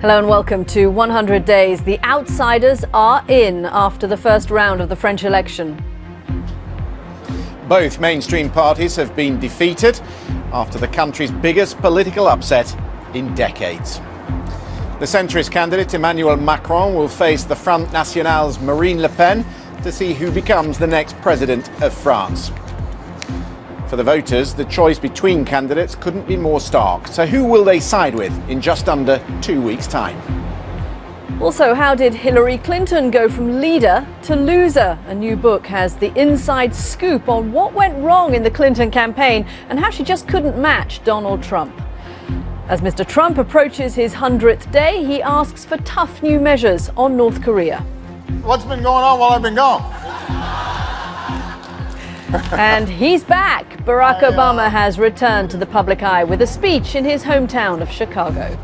Hello and welcome to 100 Days. The outsiders are in after the first round of the French election. Both mainstream parties have been defeated after the country's biggest political upset in decades. The centrist candidate Emmanuel Macron will face the Front National's Marine Le Pen to see who becomes the next president of France. For the voters, the choice between candidates couldn't be more stark. So who will they side with in just under 2 weeks' time? Also, how did Hillary Clinton go from leader to loser? A new book has the inside scoop on what went wrong in the Clinton campaign and how she just couldn't match Donald Trump. As Mr. Trump approaches his 100th day, he asks for tough new measures on North Korea. What's been going on while I've been gone? And he's back. Barack Obama has returned to the public eye with a speech in his hometown of Chicago.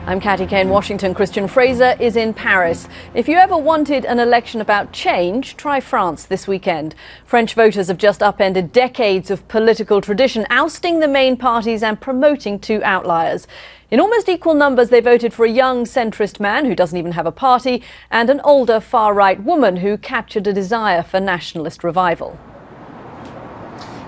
I'm Katty in Washington. Christian Fraser is in Paris. If you ever wanted an election about change, try France this weekend. French voters have just upended decades of political tradition, ousting the main parties and promoting two outliers. In almost equal numbers, they voted for a young centrist man who doesn't even have a party and an older far-right woman who captured a desire for nationalist revival.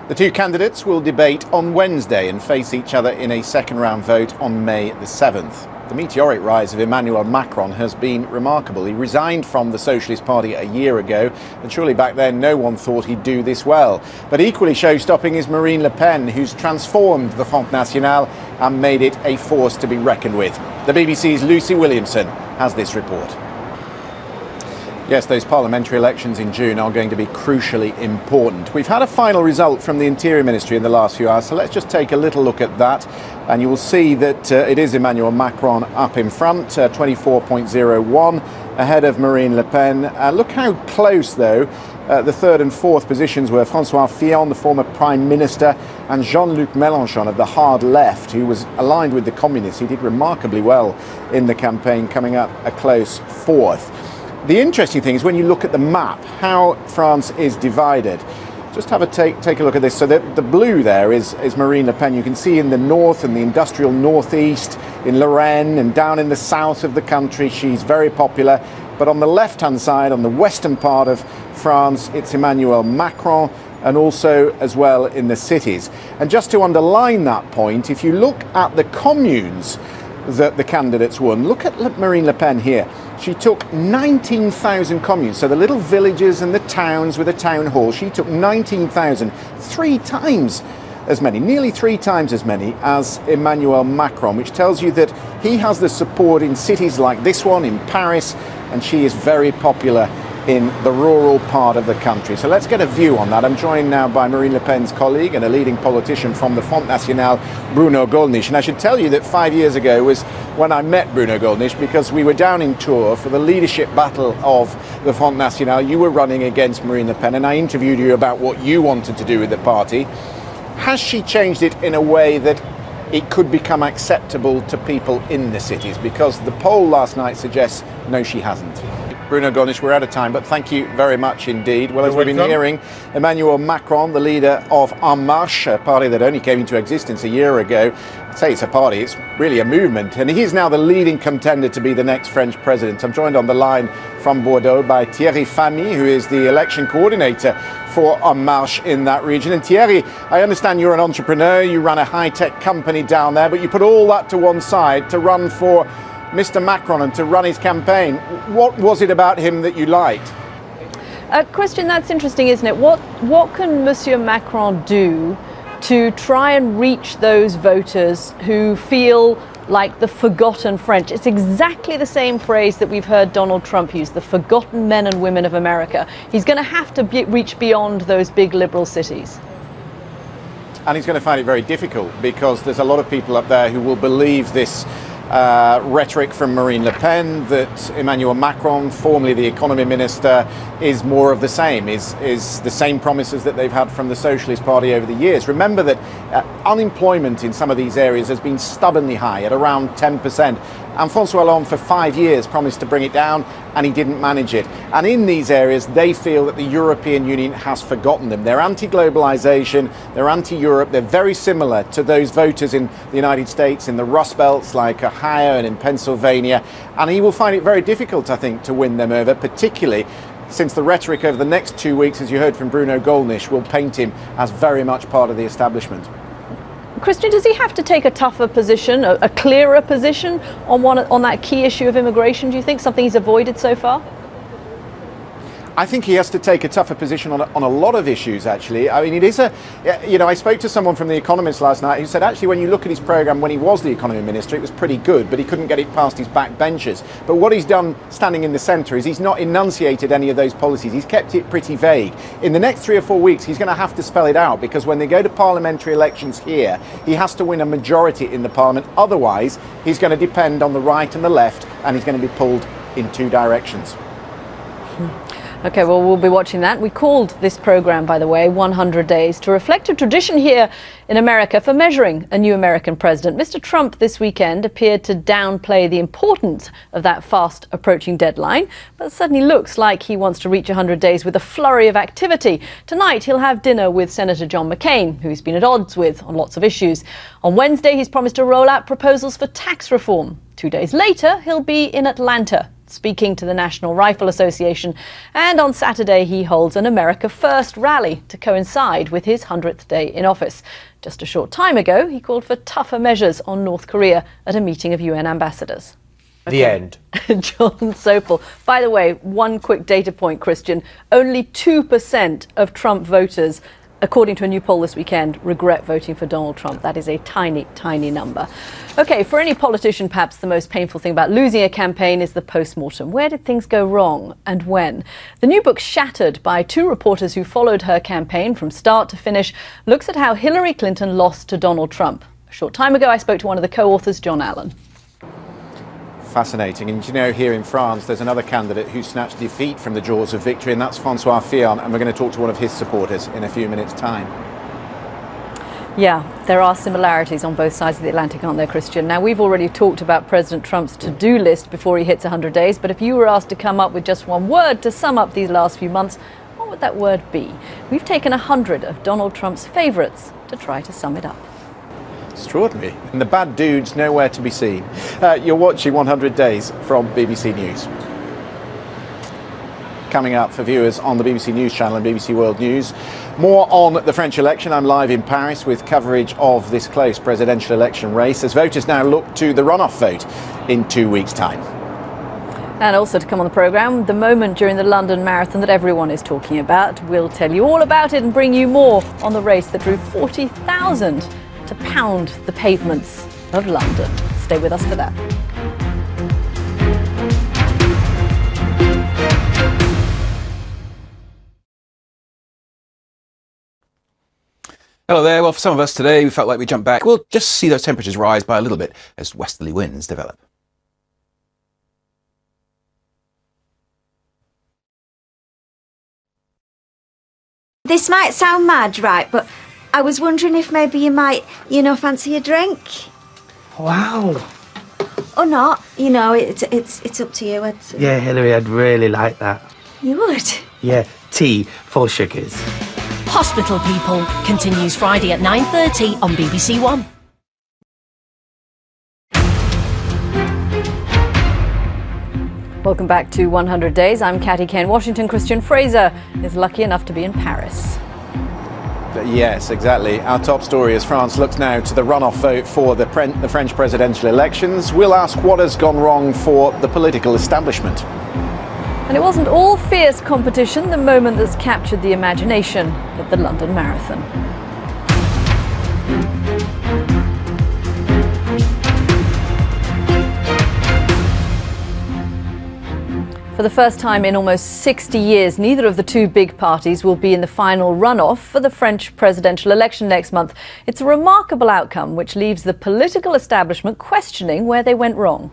The two candidates will debate on Wednesday and face each other in a second-round vote on May the 7th. The meteoric rise of Emmanuel Macron has been remarkable. He resigned from the Socialist Party a year ago, and surely back then no one thought he'd do this well. But equally show-stopping is Marine Le Pen, who's transformed the Front National and made it a force to be reckoned with. The BBC's Lucy Williamson has this report. Yes, those parliamentary elections in June are going to be crucially important. We've had a final result from the Interior Ministry in the last few hours, so let's just take a little look at that. And you will see that it is Emmanuel Macron up in front, 24.01, ahead of Marine Le Pen. Look how close, though, the third and fourth positions were François Fillon, the former Prime Minister, and Jean-Luc Mélenchon of the hard left, who was aligned with the Communists. He did remarkably well in the campaign, coming up a close fourth. The interesting thing is when you look at the map, how France is divided. Just have a take a look at this. So the blue there is Marine Le Pen. You can see in the north and the industrial northeast, in Lorraine and down in the south of the country, she's very popular. But on the left-hand side, on the western part of France, it's Emmanuel Macron, and also as well in the cities. And just to underline that point, if you look at the communes that the candidates won, look at Marine Le Pen here. She took 19,000 communes, so the little villages and the towns with a town hall. She took 19,000, nearly three times as many as Emmanuel Macron, which tells you that he has the support in cities like this one, in Paris, and she is very popular in the rural part of the country. So let's get a view on that. I'm joined now by Marine Le Pen's colleague and a leading politician from the Front National, Bruno Gollnisch. And I should tell you that 5 years ago was when I met Bruno Gollnisch, because we were down in Tours for the leadership battle of the Front National. You were running against Marine Le Pen, and I interviewed you about what you wanted to do with the party. Has she changed it in a way that it could become acceptable to people in the cities? Because the poll last night suggests no, she hasn't. Bruno Gollnisch, we're out of time, but thank you very much indeed. Well, as we've been hearing, Emmanuel Macron, the leader of En Marche, a party that only came into existence a year ago. I'd say it's a party, it's really a movement, and he's now the leading contender to be the next French president. I'm joined on the line from Bordeaux by Thierry Famy, who is the election coordinator for En Marche in that region. And Thierry, I understand you're an entrepreneur, you run a high-tech company down there, but you put all that to one side to run for Mr. Macron and to run his campaign. What was it about him that you liked? Christian, that's interesting, isn't it? What can Monsieur Macron do to try and reach those voters who feel like the forgotten French? It's exactly the same phrase that we've heard Donald Trump use, the forgotten men and women of America. He's going to have to reach beyond those big liberal cities. And he's going to find it very difficult, because there's a lot of people up there who will believe this rhetoric from Marine Le Pen that Emmanuel Macron, formerly the economy minister, is more of the same, is the same promises that they've had from the Socialist Party over the years. Remember that unemployment in some of these areas has been stubbornly high at around 10%. And François Hollande for 5 years promised to bring it down, and he didn't manage it. And in these areas, they feel that the European Union has forgotten them. They're anti-globalization, they're anti-Europe, they're very similar to those voters in the United States, in the Rust Belts like Ohio and in Pennsylvania. And he will find it very difficult, I think, to win them over, particularly since the rhetoric over the next 2 weeks, as you heard from Bruno Gollnisch, will paint him as very much part of the establishment. Christian, does he have to take a tougher position, a clearer position on that key issue of immigration, do you think? Something he's avoided so far? I think he has to take a tougher position on a lot of issues, actually. I mean, it is I spoke to someone from The Economist last night who said, actually, when you look at his programme when he was the economy minister, it was pretty good, but he couldn't get it past his backbenchers. But what he's done standing in the centre is he's not enunciated any of those policies. He's kept it pretty vague. In the next 3 or 4 weeks, he's going to have to spell it out, because when they go to parliamentary elections here, he has to win a majority in the parliament. Otherwise, he's going to depend on the right and the left, and he's going to be pulled in 2 directions. OK, well, we'll be watching that. We called this programme, by the way, 100 Days, to reflect a tradition here in America for measuring a new American president. Mr. Trump this weekend appeared to downplay the importance of that fast approaching deadline, but it suddenly looks like he wants to reach 100 days with a flurry of activity. Tonight, he'll have dinner with Senator John McCain, who he's been at odds with on lots of issues. On Wednesday, he's promised to roll out proposals for tax reform. 2 days later, he'll be in Atlanta, speaking to the National Rifle Association, and on Saturday he holds an America First rally to coincide with his 100th day in office. Just a short time ago, he called for tougher measures on North Korea at a meeting of UN ambassadors. The end. John Sopel. By the way, one quick data point, Christian. Only 2% of Trump voters, according to a new poll this weekend, regret voting for Donald Trump. That is a tiny, tiny number. OK, for any politician, perhaps the most painful thing about losing a campaign is the post-mortem. Where did things go wrong and when? The new book, Shattered, by 2 reporters who followed her campaign from start to finish, looks at how Hillary Clinton lost to Donald Trump. A short time ago, I spoke to one of the co-authors, John Allen. Fascinating. And you know, here in France, there's another candidate who snatched defeat from the jaws of victory, and that's François Fillon, and we're going to talk to one of his supporters in a few minutes' time. Yeah, there are similarities on both sides of the Atlantic, aren't there, Christian? Now, we've already talked about President Trump's to-do list before he hits 100 days, but if you were asked to come up with just one word to sum up these last few months, what would that word be? We've taken 100 of Donald Trump's favourites to try to sum it up. Extraordinary. And the bad dude's nowhere to be seen. You're watching 100 Days from BBC News. Coming up for viewers on the BBC News channel and BBC World News, more on the French election. I'm live in Paris with coverage of this close presidential election race as voters now look to the runoff vote in 2 weeks' time. And also to come on the programme, the moment during the London Marathon that everyone is talking about. We'll tell you all about it and bring you more on the race that drew 40,000 to pound the pavements of London. Stay with us for that. Hello there. Well, for some of us today, we felt like we jumped back. We'll just see those temperatures rise by a little bit as westerly winds develop. This might sound mad, right, but I was wondering if maybe you might, fancy a drink. Wow. Or not, it's up to you. Yeah, Hillary, I'd really like that. You would? Yeah, tea, 4 sugars. Hospital People continues Friday at 9:30 on BBC One. Welcome back to 100 Days. I'm Katty Kane. Washington Christian Fraser is lucky enough to be in Paris. Yes, exactly. Our top story as France looks now to the runoff vote for the French presidential elections. We'll ask what has gone wrong for the political establishment. And it wasn't all fierce competition, the moment that's captured the imagination at the London Marathon. For the first time in almost 60 years, neither of the 2 big parties will be in the final runoff for the French presidential election next month. It's a remarkable outcome which leaves the political establishment questioning where they went wrong.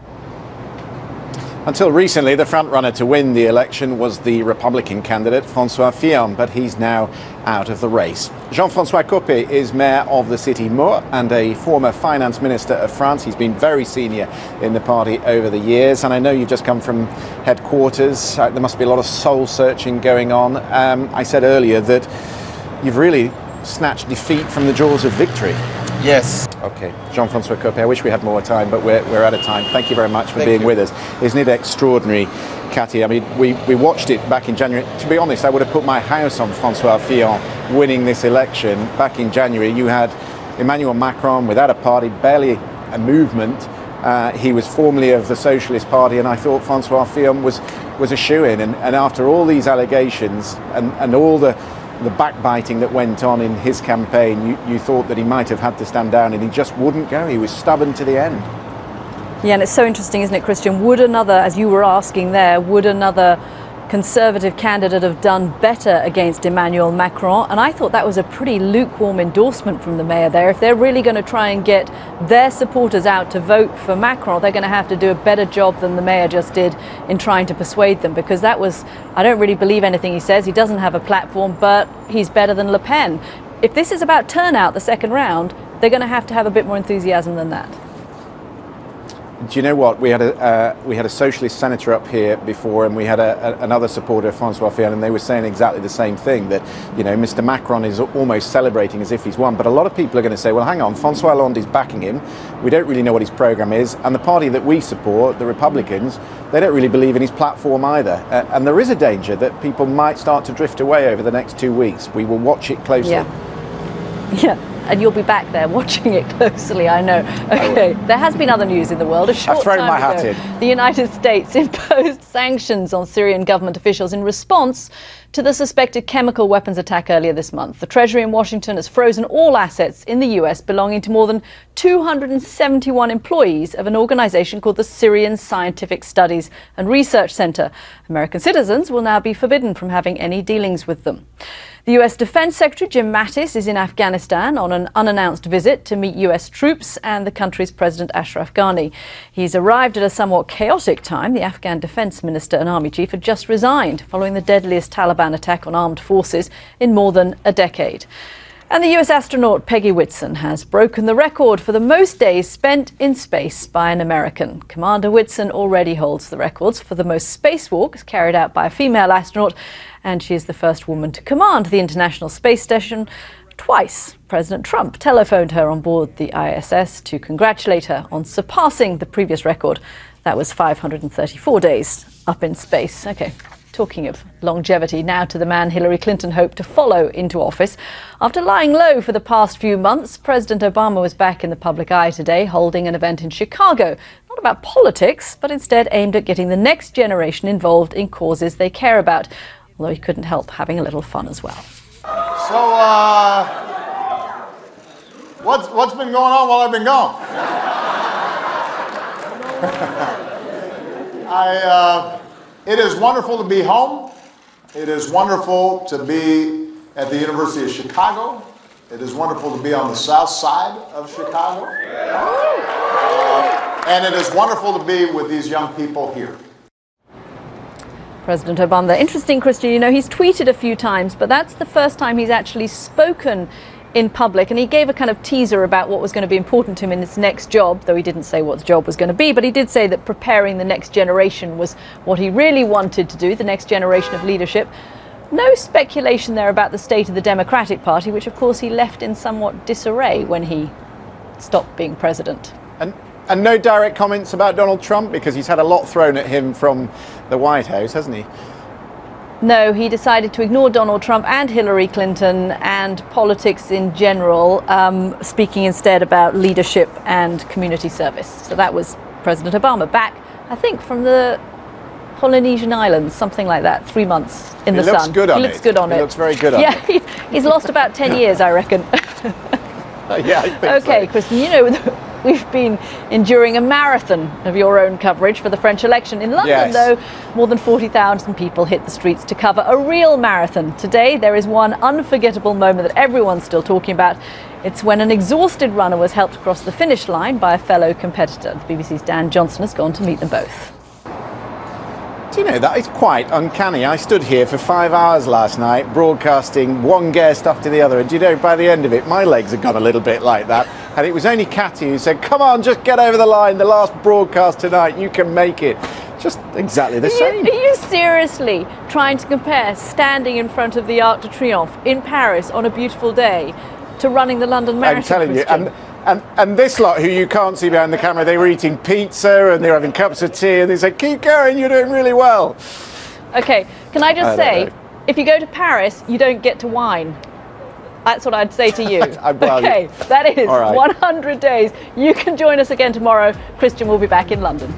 Until recently, the front-runner to win the election was the Republican candidate, François Fillon, but he's now out of the race. Jean-François Copé is mayor of the city Meaux and a former finance minister of France. He's been very senior in the party over the years, and I know you've just come from headquarters. There must be a lot of soul-searching going on. I said earlier that you've really snatched defeat from the jaws of victory. Yes. Okay, Jean-François Copé, I wish we had more time, but we're out of time. Thank you very much for being with us. Isn't it extraordinary, Katty? I mean, we watched it back in January. To be honest, I would have put my house on François Fillon winning this election. Back in January, you had Emmanuel Macron without a party, barely a movement. He was formerly of the Socialist Party, and I thought François Fillon was a shoo-in. And after all these allegations and all the backbiting that went on in his campaign, you thought that he might have had to stand down, and he just wouldn't go. He was stubborn to the end. Yeah, and it's so interesting, isn't it, Christian? Would another, as you were asking there, would another Conservative candidate have done better against Emmanuel Macron? And I thought that was a pretty lukewarm endorsement from the mayor there. If they're really going to try and get their supporters out to vote for Macron, they're going to have to do a better job than the mayor just did in trying to persuade them, because that was, I don't really believe anything he says. He doesn't have a platform, but he's better than Le Pen. If this is about turnout, the second round, they're going to have a bit more enthusiasm than that. Do you know what? We had a socialist senator up here before, and we had another supporter of François Fillon, and they were saying exactly the same thing, that, you know, Mr. Macron is almost celebrating as if he's won. But a lot of people are going to say, well, hang on, François Hollande is backing him. We don't really know what his programme is. And the party that we support, the Republicans, they don't really believe in his platform either. And there is a danger that people might start to drift away over the next 2 weeks. We will watch it closely. Yeah. And you'll be back there watching it closely, I know. Okay, there has been other news in the world. A short I've thrown time my hat ago, in. the United States imposed sanctions on Syrian government officials in response to the suspected chemical weapons attack earlier this month. The Treasury in Washington has frozen all assets in the US belonging to more than 271 employees of an organization called the Syrian Scientific Studies and Research Center. American citizens will now be forbidden from having any dealings with them. The US Defense Secretary Jim Mattis is in Afghanistan on an unannounced visit to meet US troops and the country's President Ashraf Ghani. He's arrived at a somewhat chaotic time. The Afghan Defense Minister and Army Chief had just resigned following the deadliest Taliban attack on armed forces in more than a decade. And the US astronaut Peggy Whitson has broken the record for the most days spent in space by an American. Commander Whitson already holds the records for the most spacewalks carried out by a female astronaut, and she is the first woman to command the International Space Station twice. President Trump telephoned her on board the ISS to congratulate her on surpassing the previous record. That was 534 days up in space. Okay. Talking of longevity, now to the man Hillary Clinton hoped to follow into office. After lying low for the past few months, President Obama was back in the public eye today, holding an event in Chicago. Not about politics, but instead aimed at getting the next generation involved in causes they care about. Although he couldn't help having a little fun as well. So, what's been going on while I've been gone? It is wonderful to be home. It is wonderful to be at the University of Chicago. It is wonderful to be on the south side of Chicago. And it is wonderful to be with these young people here. President Obama. Interesting, Christian, you know, he's tweeted a few times, but that's the first time he's actually spoken in public, and he gave a kind of teaser about what was going to be important to him in his next job, though he didn't say what the job was going to be, but he did say that preparing the next generation was what he really wanted to do, the next generation of leadership. No speculation there about the state of the Democratic Party, which of course he left in somewhat disarray when he stopped being president. And no direct comments about Donald Trump, because he's had a lot thrown at him from the White House, hasn't he? No, he decided to ignore Donald Trump and Hillary Clinton and politics in general, speaking instead about leadership and community service. So that was President Obama, back, I think, from the Polynesian Islands, something like that, 3 months in the sun. He looks good on it. He looks good on it. He looks very good on it. Yeah, he's lost about 10 years, I reckon. Yeah, I think Okay, so. Kristen, you know, we've been enduring a marathon of your own coverage for the French election. In London, Yes. though, more than 40,000 people hit the streets to cover a real marathon. Today, there is one unforgettable moment that everyone's still talking about. It's when an exhausted runner was helped across the finish line by a fellow competitor. The BBC's Dan Johnson has gone to meet them both. Do you know, that is quite uncanny. I stood here for 5 hours last night broadcasting one guest after the other, and do you know, by the end of it my legs had gone a little bit like that, and it was only Katty who said, come on, just get over the line, the last broadcast tonight, you can make it. Just exactly the same. Are you seriously trying to compare standing in front of the Arc de Triomphe in Paris on a beautiful day to running the London Marathon? I'm telling you, Christian? and this lot who you can't see behind the camera, they were eating pizza and they were having cups of tea, and they said, keep going, you're doing really well. Okay, can I just say, if you go to Paris, you don't get to whine. That's what I'd say to you. Well, okay, that is all right. 100 days. You can join us again tomorrow. Christian will be back in London.